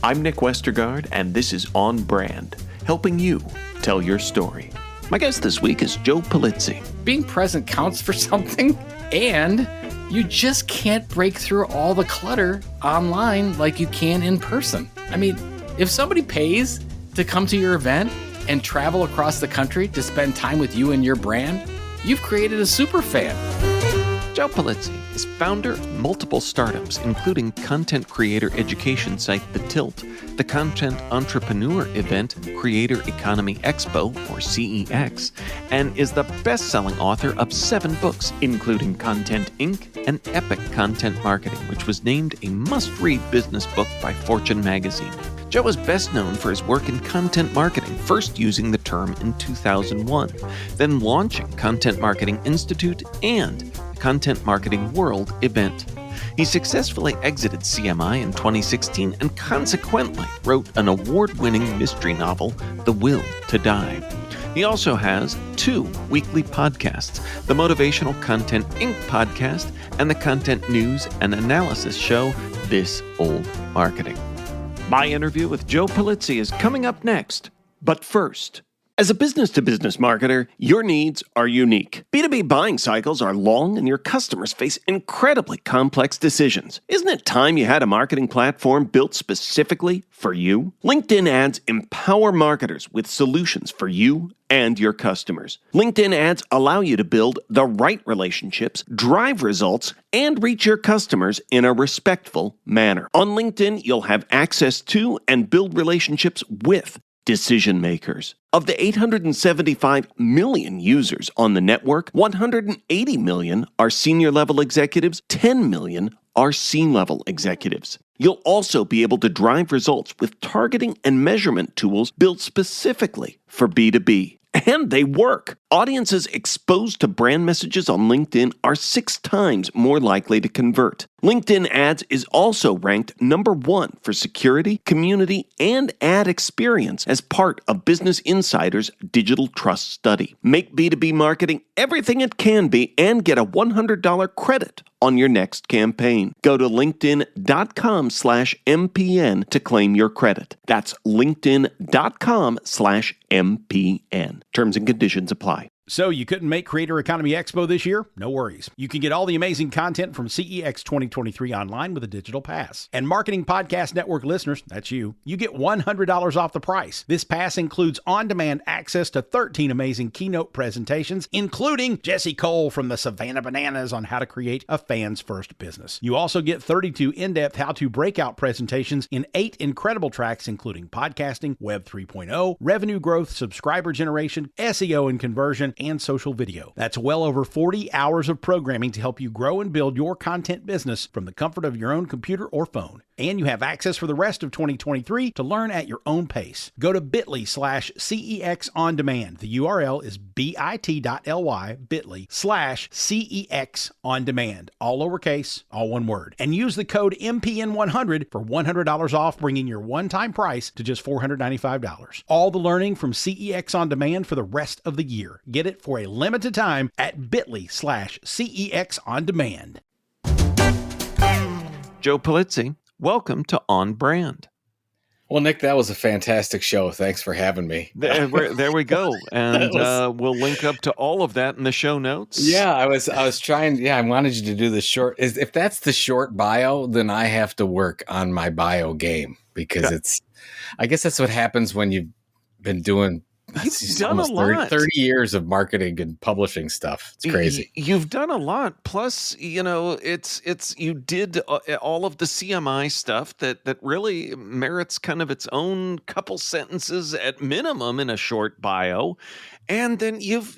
I'm Nick Westergaard, and this is On Brand, helping you tell your story. My guest this week is Joe Pulizzi. Being present counts for something, and you just can't break through all the clutter online like you can in person. I mean, if somebody pays to come to your event and travel across the country to spend time with you and your brand, you've created a super fan. Joe Pulizzi is founder of multiple startups, including content creator education site The Tilt, the content entrepreneur event Creator Economy Expo, or CEX, and is the best-selling author of 7 books, including Content Inc. and Epic Content Marketing, which was named a must-read business book by Fortune magazine. Joe is best known for his work in content marketing, first using the term in 2001, then launching Content Marketing Institute and the Content Marketing World event. He successfully exited CMI in 2016 and consequently wrote an award-winning mystery novel, The Will to Die. He also has 2 weekly podcasts, the Motivational Content Inc. podcast and the content news and analysis show, This Old Marketing. My interview with Joe Pulizzi is coming up next. But first, as a business-to-business marketer, your needs are unique. B2B buying cycles are long and your customers face incredibly complex decisions. Isn't it time you had a marketing platform built specifically for you? LinkedIn ads empower marketers with solutions for you and your customers. LinkedIn ads allow you to build the right relationships, drive results, and reach your customers in a respectful manner. On LinkedIn, you'll have access to and build relationships with decision makers. Of the 875 million users on the network, 180 million are senior level executives, 10 million are C-level executives. You'll also be able to drive results with targeting and measurement tools built specifically for B2B. And they work. Audiences exposed to brand messages on LinkedIn are 6 times more likely to convert. LinkedIn ads is also ranked number 1 for security, community, and ad experience as part of Business Insider's Digital Trust Study. Make B2B marketing everything it can be and get a $100 credit on your next campaign. Go to linkedin.com/MPN to claim your credit. That's linkedin.com/MPN. Terms and conditions apply. So you couldn't make Creator Economy Expo this year? No worries. You can get all the amazing content from CEX 2023 online with a digital pass. And Marketing Podcast Network listeners, that's you get $100 off the price. This pass includes on-demand access to 13 amazing keynote presentations, including Jesse Cole from the Savannah Bananas on how to create a fan's first business. You also get 32 in-depth how-to breakout presentations in 8 incredible tracks, including podcasting, Web 3.0, revenue growth, subscriber generation, SEO and conversion, and social video. That's well over 40 hours of programming to help you grow and build your content business from the comfort of your own computer or phone. And you have access for the rest of 2023 to learn at your own pace. Go to bit.ly/CEX on demand. The URL is bit.ly/CEX on demand. All lowercase, all one word. And use the code MPN100 for $100 off, bringing your one-time price to just $495. All the learning from CEX on demand for the rest of the year. Get it for a limited time at bit.ly/CEX on demand. Joe Pulizzi, welcome to On Brand. Well, Nick, that was a fantastic show. Thanks for having me. There we go. And we'll link up to all of that in the show notes. Yeah, I was trying. Yeah, I wanted you to do the short. If that's the short bio, then I have to work on my bio game because I guess that's what happens when you've been doing. You've done a lot. 30 years of marketing and publishing stuff. It's crazy. You've done a lot. Plus, it's you did all of the CMI stuff that really merits kind of its own couple sentences at minimum in a short bio. And then you've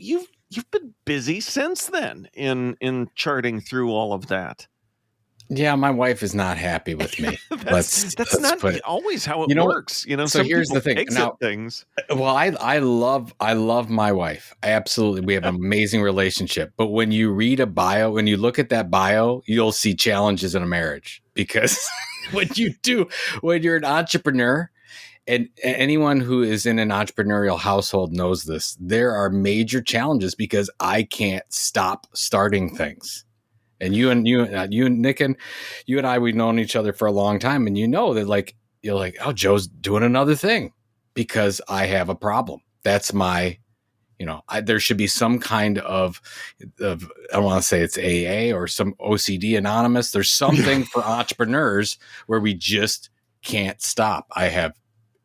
been busy since then in charting through all of that. Yeah, my wife is not happy with me. That's not always how it works. So here's the thing. Now, things. Well, I love my wife. We have an amazing relationship. But when you read a bio, when you look at that bio, you'll see challenges in a marriage because when you're an entrepreneur, and anyone who is in an entrepreneurial household knows this, there are major challenges because I can't stop starting things. And you and Nick and you and I, we've known each other for a long time. And you know that, like, you're like, oh, Joe's doing another thing because I have a problem. That's my, there should be some kind of I don't want to say it's AA or some OCD Anonymous. There's something for entrepreneurs where we just can't stop. I have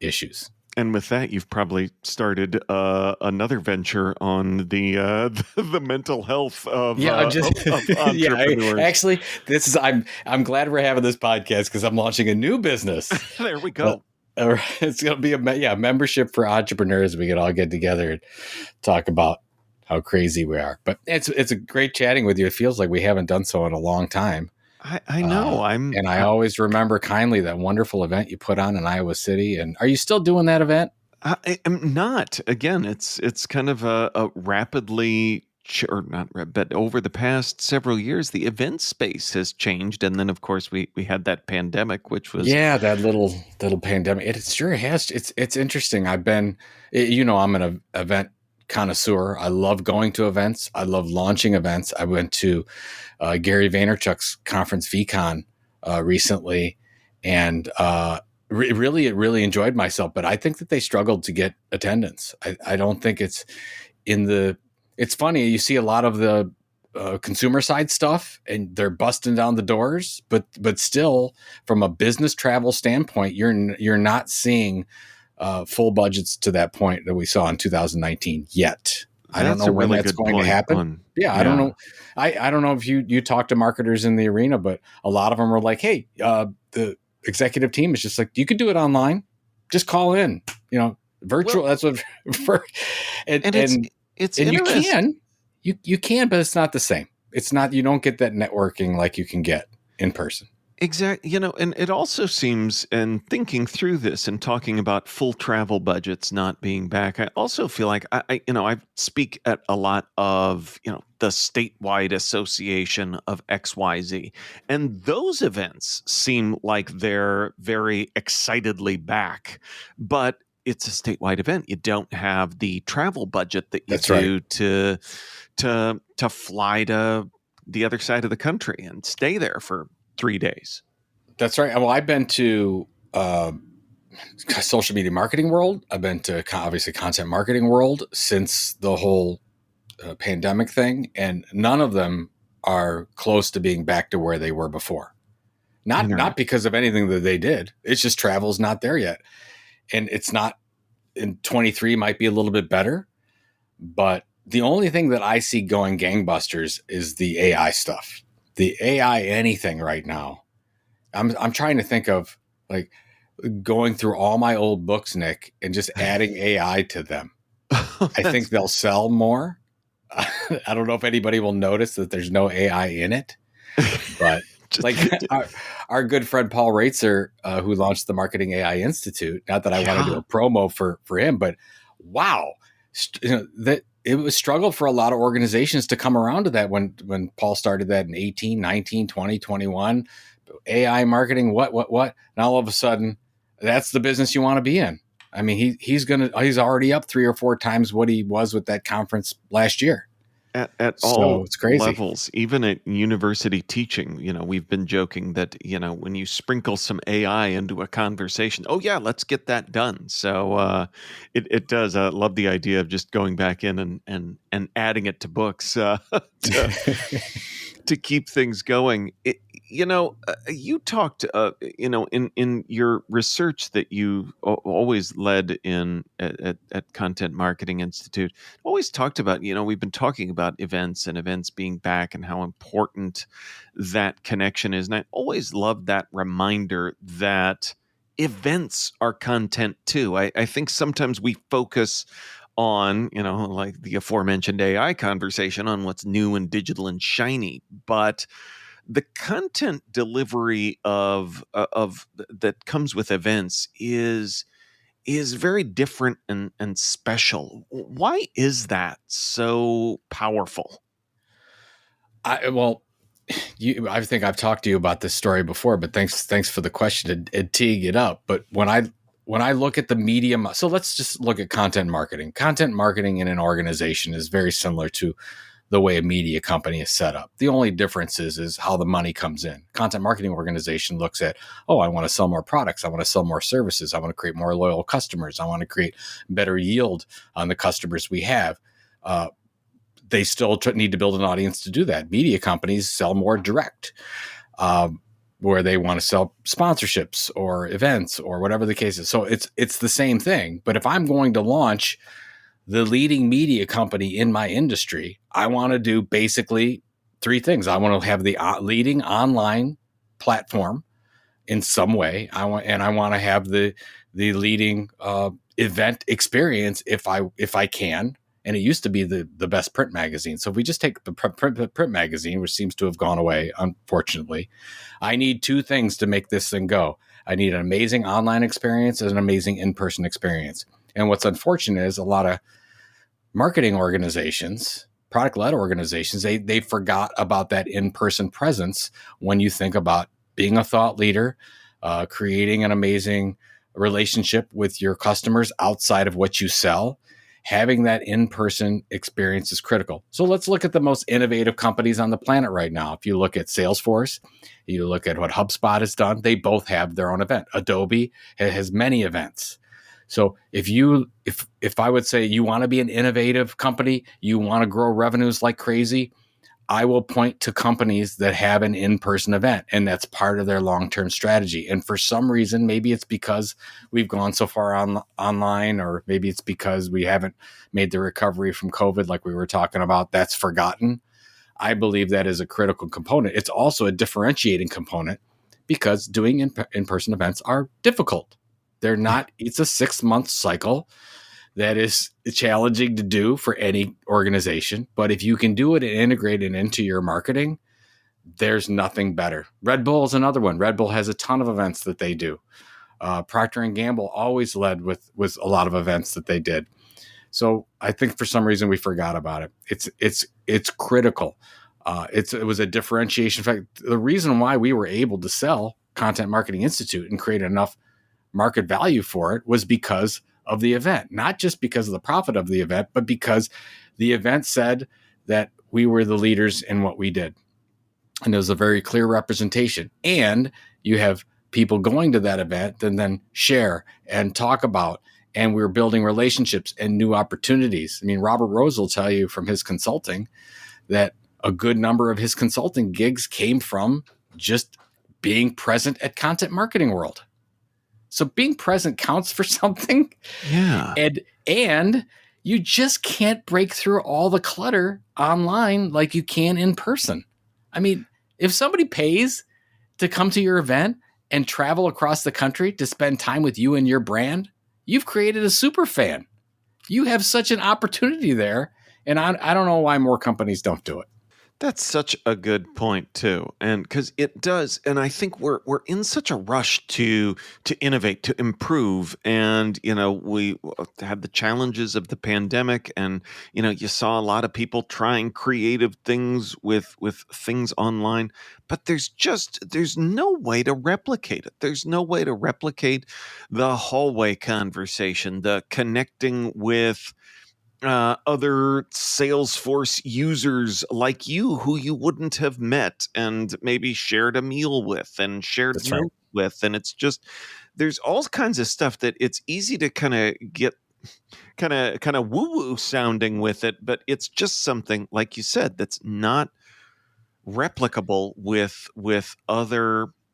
issues. And with that, you've probably started another venture on the mental health of entrepreneurs. Actually, I'm glad we're having this podcast because I'm launching a new business. There we go. It's going to be a membership for entrepreneurs. We can all get together and talk about how crazy we are. But it's a great chatting with you. It feels like we haven't done so in a long time. I know. I always remember kindly that wonderful event you put on in Iowa City. And are you still doing that event? I am not. Again, it's kind of a rapidly, or not, but over the past several years, the event space has changed, and then of course we had that pandemic, which was that little pandemic. It sure has. It's interesting. I'm an event connoisseur. I love going to events. I love launching events. I went to Gary Vaynerchuk's conference VCon recently, and really enjoyed myself. But I think that they struggled to get attendance. I don't think it's it's funny. You see a lot of the consumer side stuff and they're busting down the doors, but still from a business travel standpoint, you're not seeing full budgets to that point that we saw in 2019 yet. I don't know when that's going to happen. I don't know. I don't know if you talk to marketers in the arena, but a lot of them are like, hey, the executive team is just like, you could do it online. Just call in, virtual. That's what, it's you can, but it's not the same. It's not, you don't get that networking like you can get in person. Exactly. And it also seems, and thinking through this and talking about full travel budgets not being back, I also feel like I speak at a lot of, the statewide association of XYZ, and those events seem like they're very excitedly back, but it's a statewide event. You don't have the travel budget that you do to fly to the other side of the country and stay there for 3 days. That's right. Well, I've been to social media marketing world. I've been to obviously content marketing world since the whole pandemic thing, and none of them are close to being back to where they were before. Not because of anything that they did. It's just travel's not there yet, and it's not. In 23 might be a little bit better, but the only thing that I see going gangbusters is the AI stuff. The AI anything right now. I'm trying to think of like going through all my old books, Nick, and just adding AI to them. I think they'll sell more. I don't know if anybody will notice that there's no AI in it, but like our good friend Paul Raitzer, who launched the Marketing AI Institute. Not that I want to do a promo for him, but wow, that it was struggle for a lot of organizations to come around to that when Paul started that in 18, 19, 20, 21. AI marketing, what? And all of a sudden, that's the business you want to be in. I mean, he's already up 3 or 4 times what he was with that conference last year. At all it's crazy. Levels, even at university teaching, we've been joking that, when you sprinkle some AI into a conversation, oh yeah, let's get that done. So it does. I love the idea of just going back in and adding it to books to keep things going. You talked, in your research that you always led in at Content Marketing Institute, always talked about, we've been talking about events and events being back and how important that connection is. And I always loved that reminder that events are content too. I think sometimes we focus on, like the aforementioned AI conversation on what's new and digital and shiny, but the content delivery of that comes with events is very different and special. Why is that so powerful? I think I've talked to you about this story before, but thanks for the question and teeing it up. But when I look at the medium, so let's just look at content marketing. Content marketing in an organization is very similar to the way a media company is set up. The only difference is how the money comes in. Content marketing organization looks at, oh, I want to sell more products. I want to sell more services. I want to create more loyal customers. I want to create better yield on the customers we have. They still need to build an audience to do that. Media companies sell more direct, where they want to sell sponsorships or events or whatever the case is. So it's the same thing. But if I'm going to launch the leading media company in my industry, I want to do basically three things. I want to have the leading online platform in some way. I want to have the leading event experience if I can. And it used to be the best print magazine. So if we just take the print magazine, which seems to have gone away, unfortunately, I need two things to make this thing go. I need an amazing online experience and an amazing in-person experience. And what's unfortunate is a lot of marketing organizations, product-led organizations, they forgot about that in-person presence when you think about being a thought leader, creating an amazing relationship with your customers outside of what you sell. Having that in-person experience is critical. So let's look at the most innovative companies on the planet right now. If you look at Salesforce, you look at what HubSpot has done, they both have their own event. Adobe has many events. So if I would say you want to be an innovative company, you want to grow revenues like crazy, I will point to companies that have an in-person event, and that's part of their long-term strategy. And for some reason, maybe it's because we've gone so far online, or maybe it's because we haven't made the recovery from COVID like we were talking about, that's forgotten. I believe that is a critical component. It's also a differentiating component because doing in-person events are difficult. They're not, it's a 6-month cycle that is challenging to do for any organization. But if you can do it and integrate it into your marketing, there's nothing better. Red Bull is another one. Red Bull has a ton of events that they do. Procter & Gamble always led with a lot of events that they did. So I think for some reason we forgot about it. It's critical. It was a differentiation. In fact, the reason why we were able to sell Content Marketing Institute and create enough market value for it was because of the event, not just because of the profit of the event, but because the event said that we were the leaders in what we did. And it was a very clear representation. And you have people going to that event and then share and talk about, and we're building relationships and new opportunities. I mean, Robert Rose will tell you from his consulting that a good number of his consulting gigs came from just being present at Content Marketing World. So being present counts for something. Yeah. And you just can't break through all the clutter online like you can in person. I mean, if somebody pays to come to your event and travel across the country to spend time with you and your brand, you've created a super fan. You have such an opportunity there. And I don't know why more companies don't do it. That's such a good point too, and because it does, and I think we're in such a rush to innovate, to improve, and we had the challenges of the pandemic, and you saw a lot of people trying creative things with things online, but there's no way to replicate it. There's no way to replicate the hallway conversation, the connecting with other Salesforce users like you who you wouldn't have met and maybe shared a meal with and shared That's notes right. with. And it's just, there's all kinds of stuff that it's easy to kind of get kind of woo-woo sounding with it, but it's just something, like you said, that's not replicable with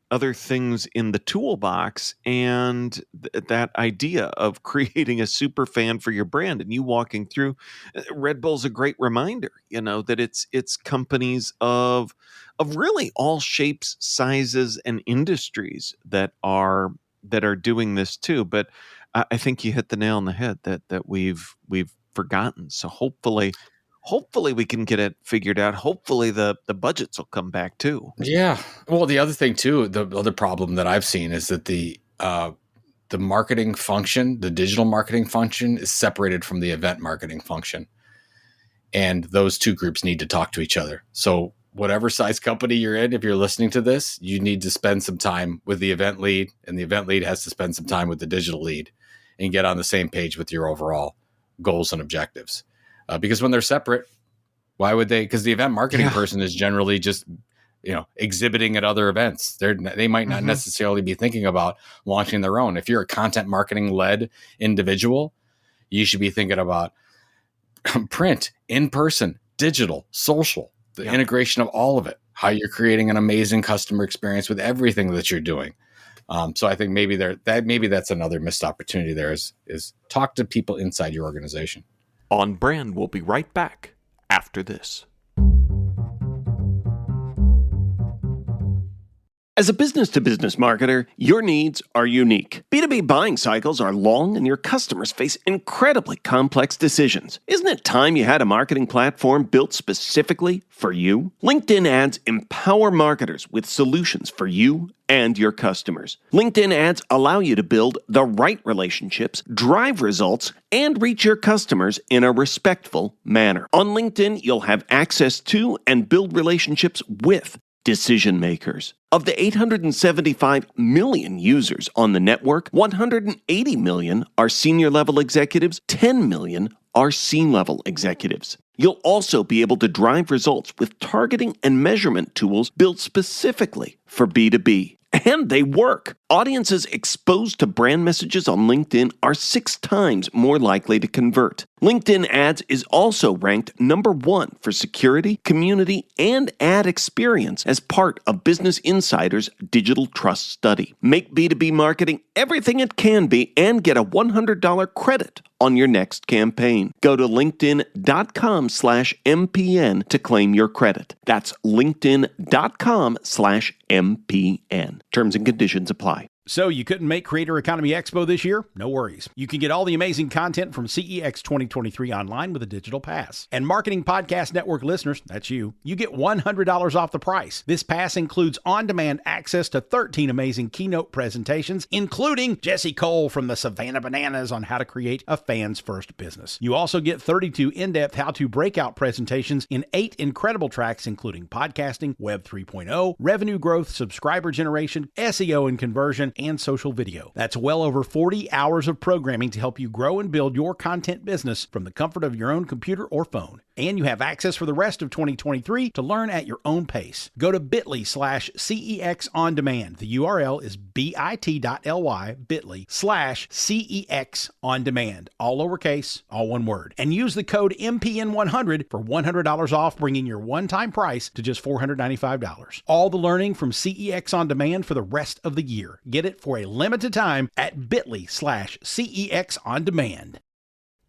other things in the toolbox, and that idea of creating a super fan for your brand and you walking through Red Bull's a great reminder, that it's companies of really all shapes, sizes, and industries that are doing this too. But I think you hit the nail on the head that we've forgotten. So hopefully we can get it figured out. Hopefully the budgets will come back too. Yeah. Well, the other thing too, the other problem that I've seen is that the marketing function, the digital marketing function, is separated from the event marketing function. And those two groups need to talk to each other. So whatever size company you're in, if you're listening to this, you need to spend some time with the event lead, and the event lead has to spend some time with the digital lead and get on the same page with your overall goals and objectives. Because when they're separate, Why would they? Because the event marketing person is generally just, exhibiting at other events. They might not necessarily be thinking about launching their own. If you're a content marketing led individual, you should be thinking about print, in person, digital, social, the integration of all of it, how you're creating an amazing customer experience with everything that you're doing. So I think maybe that's another missed opportunity there is talk to people inside your organization. On Brand will be right back after this. As a business-to-business marketer, your needs are unique. B2B buying cycles are long and your customers face incredibly complex decisions. Isn't it time you had a marketing platform built specifically for you? LinkedIn ads empower marketers with solutions for you and your customers. LinkedIn ads allow you to build the right relationships, drive results, and reach your customers in a respectful manner. On LinkedIn, you'll have access to and build relationships with decision makers. Of the 875 million users on the network, 180 million are senior level executives, 10 million are C-level executives. You'll also be able to drive results with targeting and measurement tools built specifically for B2B. And they work. Audiences exposed to brand messages on LinkedIn are 6 times more likely to convert. LinkedIn Ads is also ranked number 1 for security, community, and ad experience as part of Business Insider's Digital Trust Study. Make B2B marketing everything it can be and get a $100 credit on your next campaign. Go to linkedin.com/MPN to claim your credit. That's linkedin.com/MPN. Terms and conditions apply. So you couldn't make Creator Economy Expo this year? No worries. You can get all the amazing content from CEX 2023 online with a digital pass. And Marketing Podcast Network listeners, that's you get $100 off the price. This pass includes on-demand access to 13 amazing keynote presentations, including Jesse Cole from the Savannah Bananas on how to create a fan's first business. You also get 32 in-depth how-to breakout presentations in 8 incredible tracks, including podcasting, Web 3.0, revenue growth, subscriber generation, SEO and conversion, and social video. That's well over 40 hours of programming to help you grow and build your content business from the comfort of your own computer or phone. And you have access for the rest of 2023 to learn at your own pace. Go to bit.ly/CEX on demand. The URL is bit.ly/CEX on demand. All lowercase, all one word. And use the code MPN100 for $100 off, bringing your one-time price to just $495. All the learning from CEX on demand for the rest of the year. Get it for a limited time at bit.ly/CEX on demand.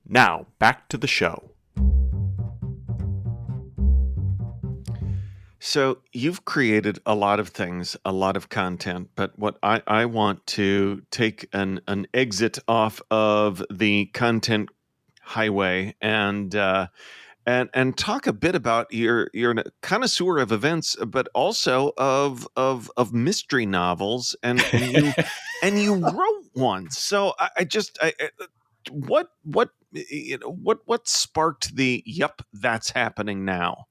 Now, back to the show. So you've created a lot of things, a lot of content, but what I want to take an exit off of the content highway and talk a bit about you're a connoisseur of events, but also of mystery novels, and you wrote one. So what sparked the yep, that's happening now?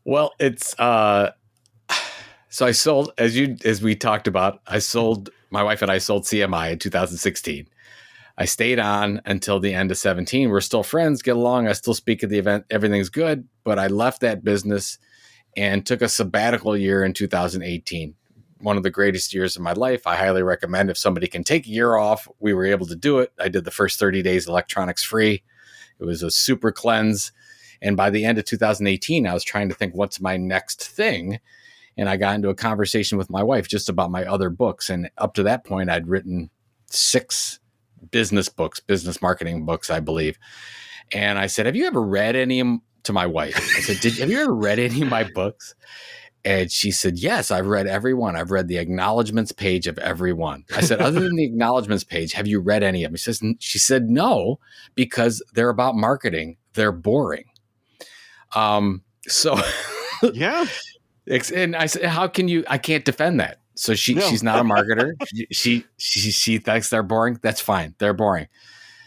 Well, it's so I sold, as we talked about, my wife and I sold CMI in 2016. I stayed on until the end of 17. We're still friends, get along. I still speak at the event. Everything's good. But I left that business and took a sabbatical year in 2018. One of the greatest years of my life. I highly recommend if somebody can take a year off. We were able to do it. I did the first 30 days electronics free. It was a super cleanse. And by the end of 2018, I was trying to think, what's my next thing? And I got into a conversation with my wife just about my other books. And up to that point, I'd written 6 business books, business marketing books, I believe. And I said, have you ever read any of them? To my wife, I said, have you ever read any of my books? And she said, yes, I've read every one. I've read the acknowledgments page of every one. I said, other than the acknowledgments page, have you read any of them? She said, no, because they're about marketing. They're boring. So Yeah. And I said, how can you, I can't defend that. So she's not a marketer. She thinks they're boring. That's fine. They're boring.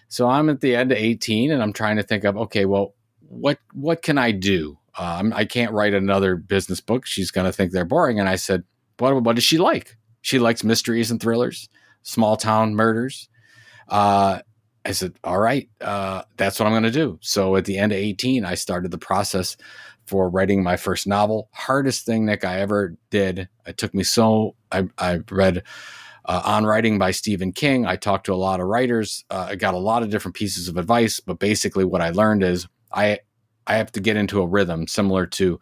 So I'm at the end of 18 and I'm trying to think of, okay, well, what can I do? I can't write another business book. She's going to think they're boring. And I said, what does she like? She likes mysteries and thrillers, small town murders. I said, all right, that's what I'm going to do. So at the end of 18, I started the process for writing my first novel. Hardest thing, Nick, I ever did. It took me I read On Writing by Stephen King. I talked to a lot of writers. I got a lot of different pieces of advice, but basically what I learned is I have to get into a rhythm similar to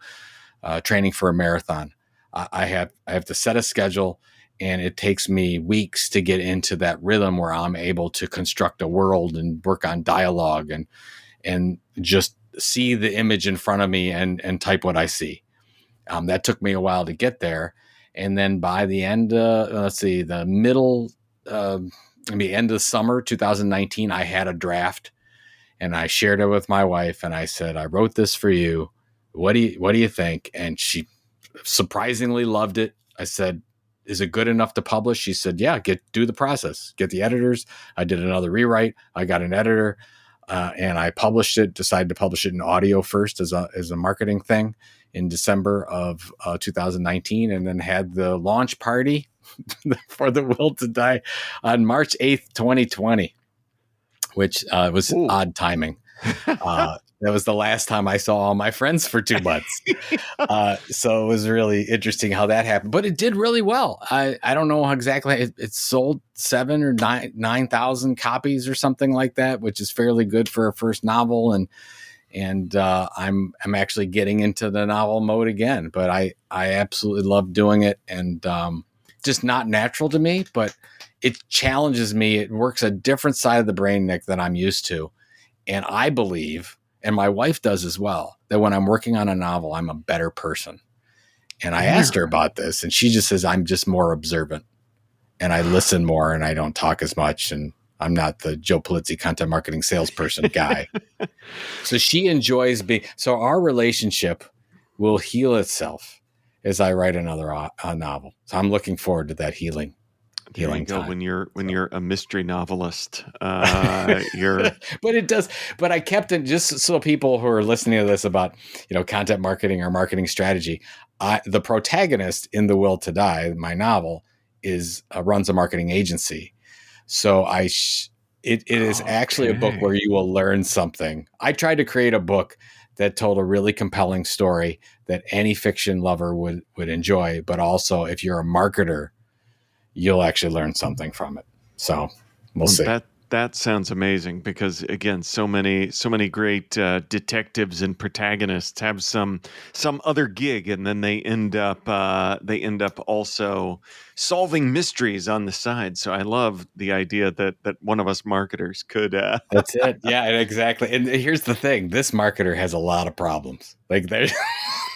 training for a marathon. I have to set a schedule, and it takes me weeks to get into that rhythm where I'm able to construct a world and work on dialogue and just see the image in front of me and type what I see. That took me a while to get there. And then by the end, the end of summer 2019, I had a draft, and I shared it with my wife, and I said, I wrote this for you. What do you think? And she surprisingly loved it. I said, is it good enough to publish? She said, yeah, do the process, get the editors. I did another rewrite. I got an editor, and I decided to publish it in audio first as a marketing thing in December of 2019, and then had the launch party for The Will to Die on March 8th, 2020, which was odd timing. That was the last time I saw all my friends for 2 months. So it was really interesting how that happened, but it did really well. I don't know how exactly it sold 7 or 9,000 copies or something like that, which is fairly good for a first novel. And I'm actually getting into the novel mode again, but I absolutely love doing it, and just not natural to me, but it challenges me. It works a different side of the brain, Nick, than I'm used to. And I believe, and my wife does as well, that when I'm working on a novel, I'm a better person. And I asked her about this, and she just says, I'm just more observant, and I listen more, and I don't talk as much. And I'm not the Joe Pulizzi content marketing salesperson guy. So she enjoys so our relationship will heal itself as I write another novel. So I'm looking forward to that healing time. When you're a mystery novelist, you're. But I kept it, just so people who are listening to this about, content marketing or marketing strategy. The protagonist in The Will to Die, my novel, runs a marketing agency. So it is actually a book where you will learn something. I tried to create a book that told a really compelling story that any fiction lover would enjoy, but also if you're a marketer, you'll actually learn something from it. So we'll see. That sounds amazing, because again, so many great detectives and protagonists have some other gig, and then they end up also solving mysteries on the side. So I love the idea that one of us marketers could. That's it. Yeah, exactly. And here's the thing: this marketer has a lot of problems. Like there's.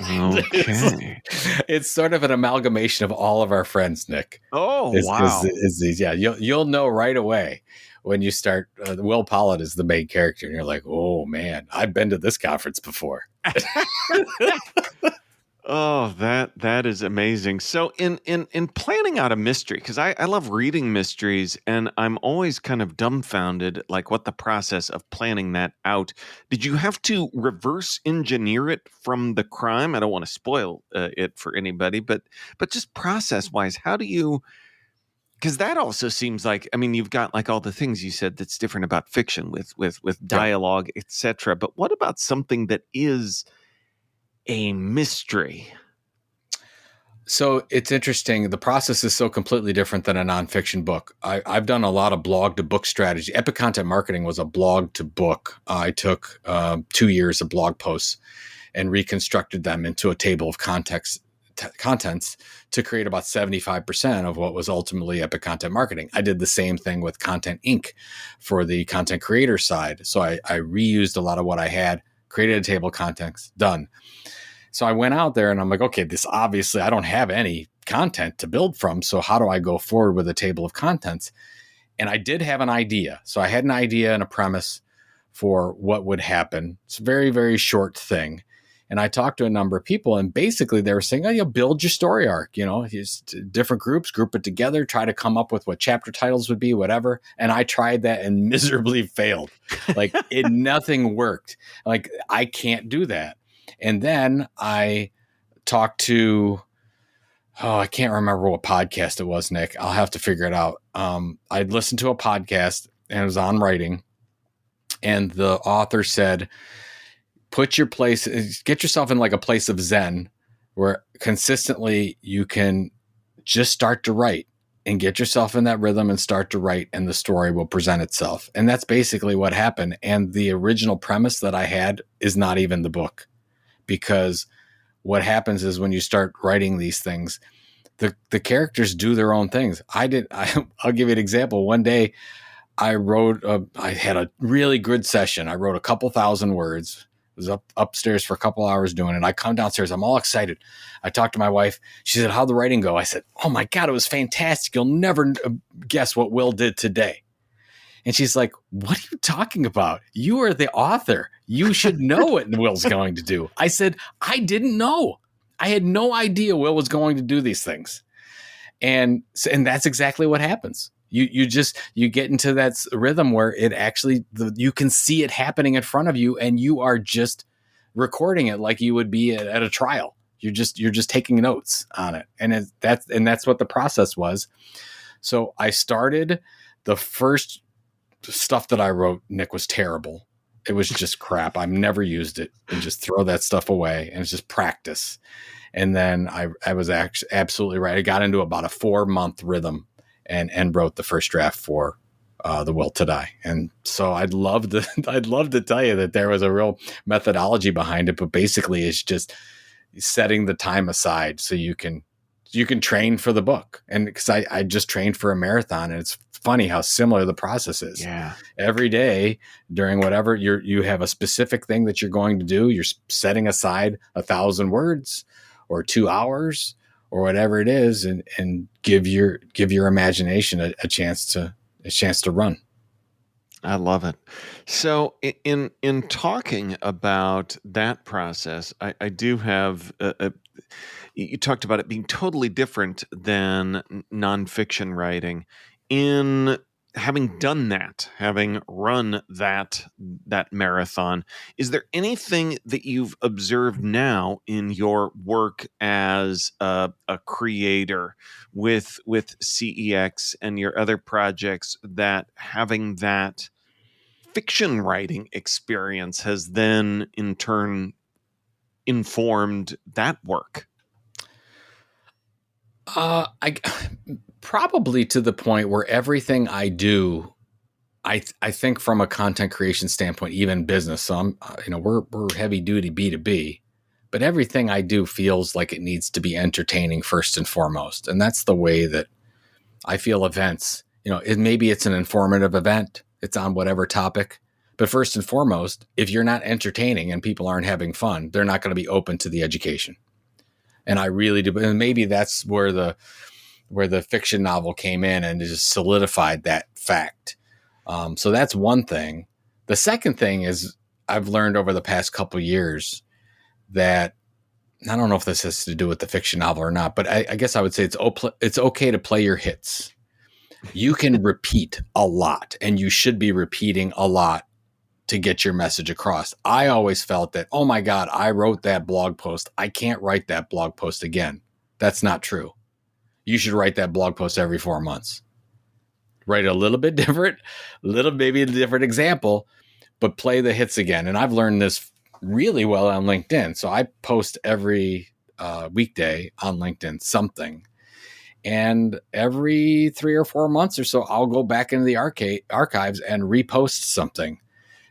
Okay. It's sort of an amalgamation of all of our friends, Nick. Oh, wow. You'll know right away when you start. Will Pollitt is the main character, and you're like, oh man, I've been to this conference before. Oh, that is amazing. So in planning out a mystery, because I love reading mysteries, and I'm always kind of dumbfounded, like what the process of planning that out. Did you have to reverse engineer it from the crime? I don't want to spoil it for anybody, but just process wise, how do you? Because that also seems like, I mean, you've got like all the things you said that's different about fiction with dialogue, etc. But what about something that is a mystery? So it's interesting. The process is so completely different than a nonfiction book. I've done a lot of blog to book strategy. Epic Content Marketing was a blog to book. I took 2 years of blog posts and reconstructed them into a table of contents to create about 75% of what was ultimately Epic Content Marketing. I did the same thing with Content Inc. for the content creator side. So I reused a lot of what I had, created a table of contents, done. So I went out there and I'm like, okay, this obviously I don't have any content to build from. So how do I go forward with a table of contents? And I did have an idea. So I had an idea and a premise for what would happen. It's a very, very short thing. And I talked to a number of people, and basically they were saying, oh, build your story arc, different groups, group it together, try to come up with what chapter titles would be, whatever. And I tried that and miserably failed. Like nothing worked. Like I can't do that. And then I talked to, I can't remember what podcast it was, Nick. I'll have to figure it out. I'd listened to a podcast, and it was on writing. And the author said, get yourself in like a place of Zen where consistently you can just start to write and get yourself in that rhythm and start to write, and the story will present itself. And that's basically what happened. And the original premise that I had is not even the book, because what happens is when you start writing these things, the characters do their own things. I'll give you an example. One day I had a really good session. I wrote a couple thousand words. Was upstairs for a couple hours doing it. I come downstairs. I'm all excited. I talked to my wife. She said, "How'd the writing go?" I said, "Oh my God, it was fantastic. You'll never guess what Will did today." And she's like, "What are you talking about? You are the author. You should know what Will's going to do." I said, "I didn't know. I had no idea Will was going to do these things." And that's exactly what happens. You get into that rhythm where it actually, you can see it happening in front of you, and you are just recording it like you would be at a trial. You're just taking notes on it. And that's what the process was. So I started, the first stuff that I wrote, Nick, was terrible. It was just crap. I've never used it, and just throw that stuff away. And it's just practice. And then I was absolutely right. I got into about a 4-month rhythm and wrote the first draft for The Will to Die. And so I'd love to tell you that there was a real methodology behind it, but basically it's just setting the time aside so you can train for the book. And because I just trained for a marathon, and it's funny how similar the process is. Yeah. Every day during whatever you have a specific thing that you're going to do, you're setting aside 1,000 words or 2 hours or whatever it is, and give your imagination a chance to run. I love it. So in talking about that process, I do have you talked about it being totally different than nonfiction writing. In having done that, having run that marathon, is there anything that you've observed now in your work as a creator with CEX and your other projects, that having that fiction writing experience has then in turn informed that work? I probably to the point where everything I do, I think from a content creation standpoint, even business. So I'm, we're heavy duty B2B, but everything I do feels like it needs to be entertaining first and foremost. And that's the way that I feel events. Maybe it's an informative event. It's on whatever topic, but first and foremost, if you're not entertaining and people aren't having fun, they're not going to be open to the education. And I really do. And maybe that's where the fiction novel came in and just solidified that fact. So that's one thing. The second thing is, I've learned over the past couple of years that, I don't know if this has to do with the fiction novel or not, but I guess I would say it's okay to play your hits. You can repeat a lot, and you should be repeating a lot to get your message across. I always felt that, oh my God, I wrote that blog post. I can't write that blog post again. That's not true. You should write that blog post every 4 months. Write a little bit different, maybe a different example, but play the hits again. And I've learned this really well on LinkedIn. So I post every weekday on LinkedIn something. And every 3 or 4 months or so, I'll go back into the archives and repost something,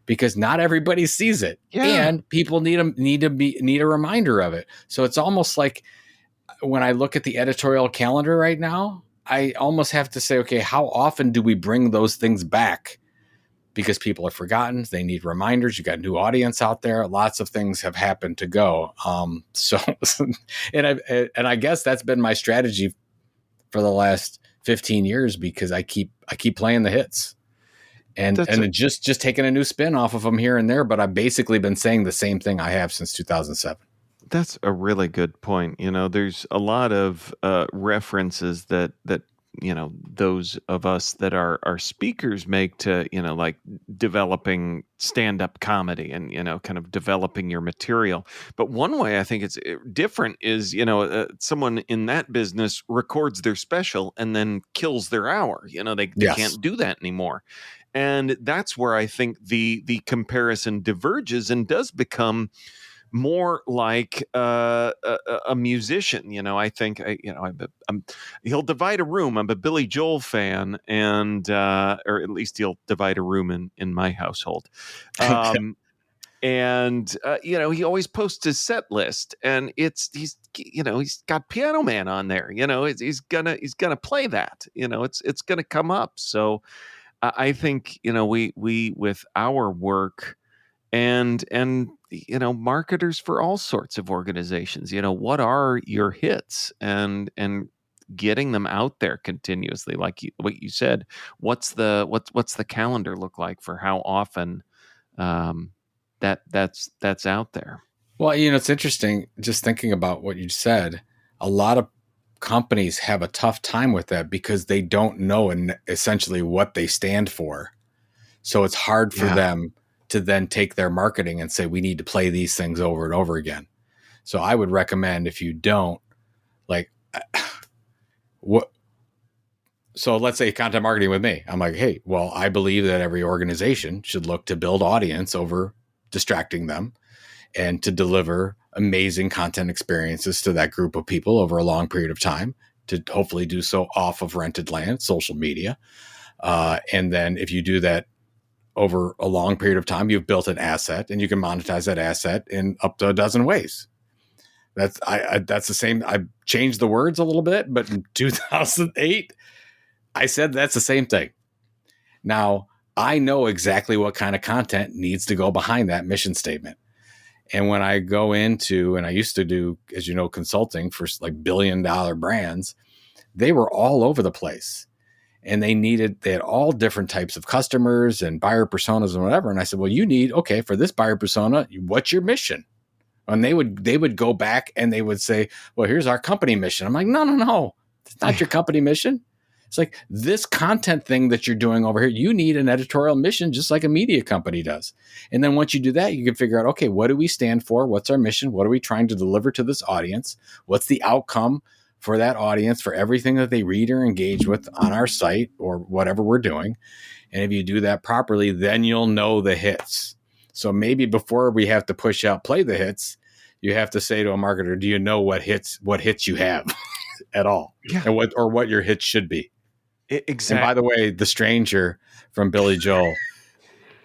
because not everybody sees it. Yeah. And people need a reminder of it. So it's almost like, when I look at the editorial calendar right now, I almost have to say, okay, how often do we bring those things back? Because people have forgotten, they need reminders. You got a new audience out there. Lots of things have happened to go. And I guess that's been my strategy for the last 15 years, because I keep playing the hits. And just taking a new spin off of them here and there, but I've basically been saying the same thing I have since 2007. That's a really good point. There's a lot of references that those of us that are speakers make to, like developing stand-up comedy and, kind of developing your material. But one way I think it's different is, someone in that business records their special and then kills their hour. They Yes. can't do that anymore. And that's where I think the comparison diverges and does become more like a musician. I think he'll divide a room. I'm a Billy Joel fan, and or at least he'll divide a room in my household. And he always posts his set list, and he's got Piano Man on there. He's gonna play that. It's gonna come up. So I think we with our work and marketers for all sorts of organizations, what are your hits, and getting them out there continuously, like what you said. What's the calendar look like for how often that's out there? Well, it's interesting just thinking about what you said. A lot of companies have a tough time with that because they don't know essentially what they stand for. So it's hard for them to then take their marketing and say, we need to play these things over and over again. So I would recommend, if you don't, so let's say content marketing with me. I'm like, hey, well, I believe that every organization should look to build audience over distracting them, and to deliver amazing content experiences to that group of people over a long period of time, to hopefully do so off of rented land, social media. And then if you do that over a long period of time, you've built an asset, and you can monetize that asset in up to a dozen ways. That's the same. I changed the words a little bit, but in 2008, I said that's the same thing. Now, I know exactly what kind of content needs to go behind that mission statement. And when I go into, and I used to do, as you know, consulting for like billion-dollar brands, they were all over the place. And they had all different types of customers and buyer personas and whatever. And I said, well, okay, for this buyer persona, what's your mission? And they would go back and they would say, well, here's our company mission. I'm like, no, it's not your company mission. It's like this content thing that you're doing over here. You need an editorial mission, just like a media company does. And then once you do that, you can figure out, okay, what do we stand for? What's our mission? What are we trying to deliver to this audience? What's the outcome for that audience, for everything that they read or engage with on our site or whatever we're doing? And if you do that properly, then you'll know the hits. So maybe before we have to push out play the hits, you have to say to a marketer, do you know what hits you have at all? Yeah. And what your hits should be? Exactly. And by the way, The Stranger from Billy Joel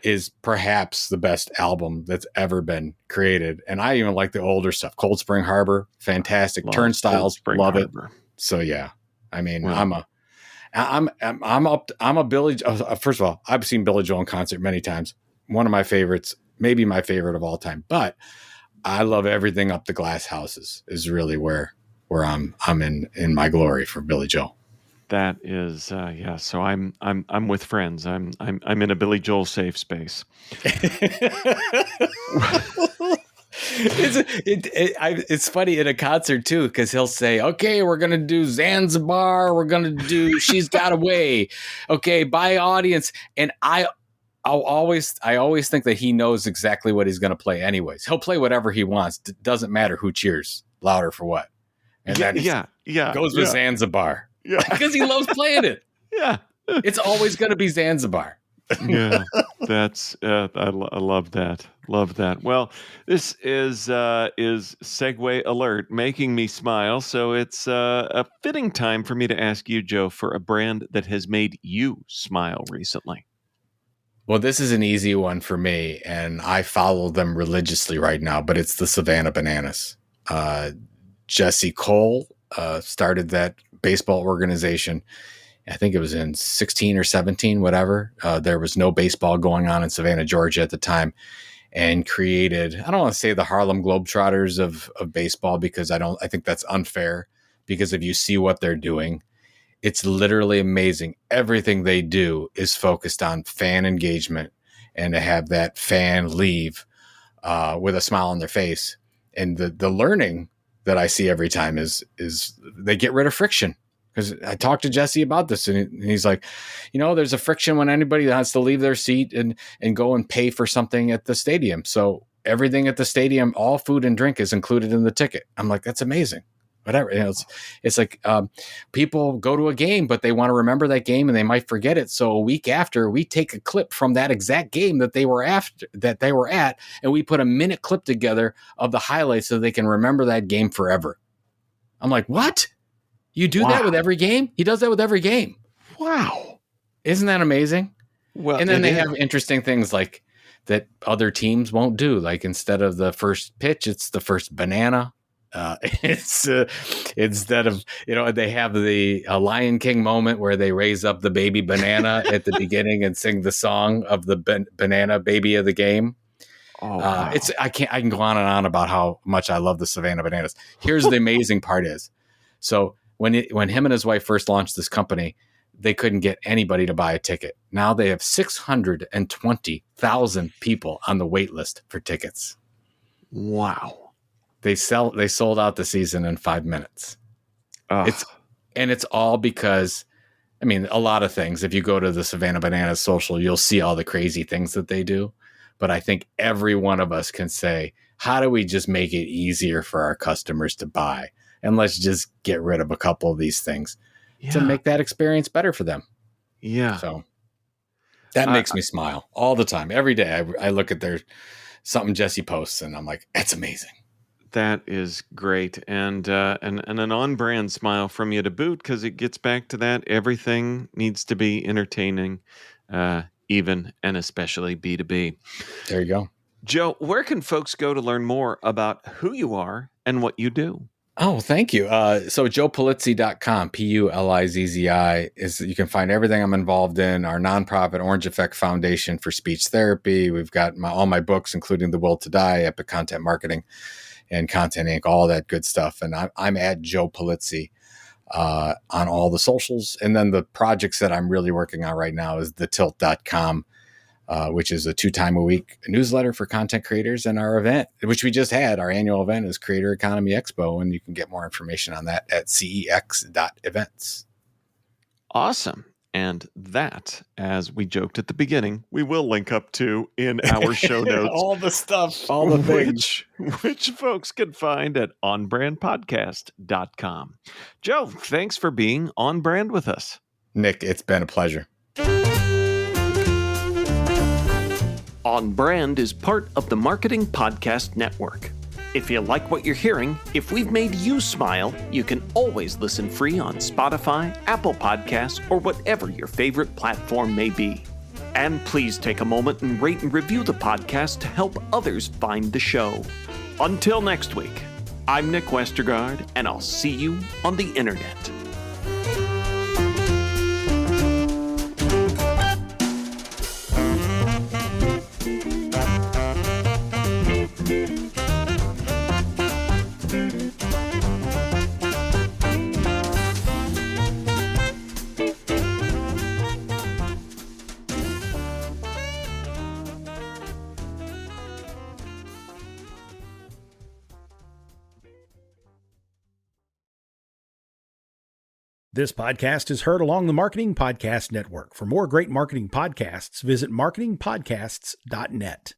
is perhaps the best album that's ever been created. And I even like the older stuff. Cold Spring Harbor, fantastic. Turnstiles, love Harbor. It. So yeah, I mean, wow. I'm a Billy. First of all, I've seen Billy Joel in concert many times. One of my favorites, maybe my favorite of all time. But I love everything up the Glass Houses is really where I'm in my glory for Billy Joel. That is, So I'm with friends. I'm in a Billy Joel safe space. It's funny in a concert too, because he'll say, "Okay, we're gonna do Zanzibar. We're gonna do She's Got Away. Okay, by audience." And I always think that he knows exactly what he's gonna play. Anyways, he'll play whatever he wants. It doesn't matter who cheers louder for what. And then goes with Zanzibar. Yeah, because he loves playing it. Yeah, it's always going to be Zanzibar. Yeah, that's I love that. Love that. Well, this is segue alert, making me smile. So it's a fitting time for me to ask you, Joe, for a brand that has made you smile recently. Well, this is an easy one for me, and I follow them religiously right now. But it's the Savannah Bananas. Jesse Cole started that baseball organization. I think it was in 16 or 17, whatever. There was no baseball going on in Savannah, Georgia at the time, and created, I don't want to say the Harlem Globetrotters of baseball, because I think that's unfair, because if you see what they're doing, it's literally amazing. Everything they do is focused on fan engagement, and to have that fan leave with a smile on their face. And the learning that I see every time is they get rid of friction. Because I talked to Jesse about this, and he's like, there's a friction when anybody has to leave their seat and go and pay for something at the stadium. So everything at the stadium, all food and drink is included in the ticket. I'm like, that's amazing. whatever. It's like people go to a game, but they want to remember that game and they might forget it. So a week after, we take a clip from that exact game that they were at, and we put a minute clip together of the highlights so they can remember that game forever. I'm like, what? You do that with every game? He does that with every game. Wow. Isn't that amazing? Well, and then they have interesting things like that other teams won't do. Like instead of the first pitch, it's the first banana. It's instead of, they have the Lion King moment where they raise up the baby banana at the beginning and sing the song of the banana baby of the game. Oh, wow. I can go on and on about how much I love the Savannah Bananas. Here's the amazing part is, so when him and his wife first launched this company, they couldn't get anybody to buy a ticket. Now they have 620,000 people on the wait list for tickets. Wow. They sold out the season in 5 minutes. It's all because, a lot of things. If you go to the Savannah Bananas social, you'll see all the crazy things that they do. But I think every one of us can say, how do we just make it easier for our customers to buy? And let's just get rid of a couple of these things to make that experience better for them. Yeah. So that makes me smile all the time. Every day I look at something Jesse posts and I'm like, that's amazing. That is great. And an on-brand smile from you to boot, because it gets back to that. Everything needs to be entertaining, even and especially B2B. There you go. Joe, where can folks go to learn more about who you are and what you do? Oh, thank you. So joepulizzi.com, Pulizzi you can find everything I'm involved in. Our nonprofit Orange Effect Foundation for Speech Therapy. We've got all my books, including The Will to Die, Epic Content Marketing, and Content Inc., all that good stuff. And I'm at Joe Pulizzi on all the socials. And then the projects that I'm really working on right now is thetilt.com, which is a 2-time-a-week newsletter for content creators, and our event, which we just had. Our annual event is Creator Economy Expo, and you can get more information on that at cex.events. Awesome. And that, as we joked at the beginning, we will link up to in our show notes. All the stuff, all the things. Which folks can find at onbrandpodcast.com. Joe, thanks for being on brand with us. Nick, it's been a pleasure. On Brand is part of the Marketing Podcast Network. If you like what you're hearing, if we've made you smile, you can always listen free on Spotify, Apple Podcasts, or whatever your favorite platform may be. And please take a moment and rate and review the podcast to help others find the show. Until next week, I'm Nick Westergaard, and I'll see you on the internet. This podcast is heard along the Marketing Podcast Network. For more great marketing podcasts, visit marketingpodcasts.net.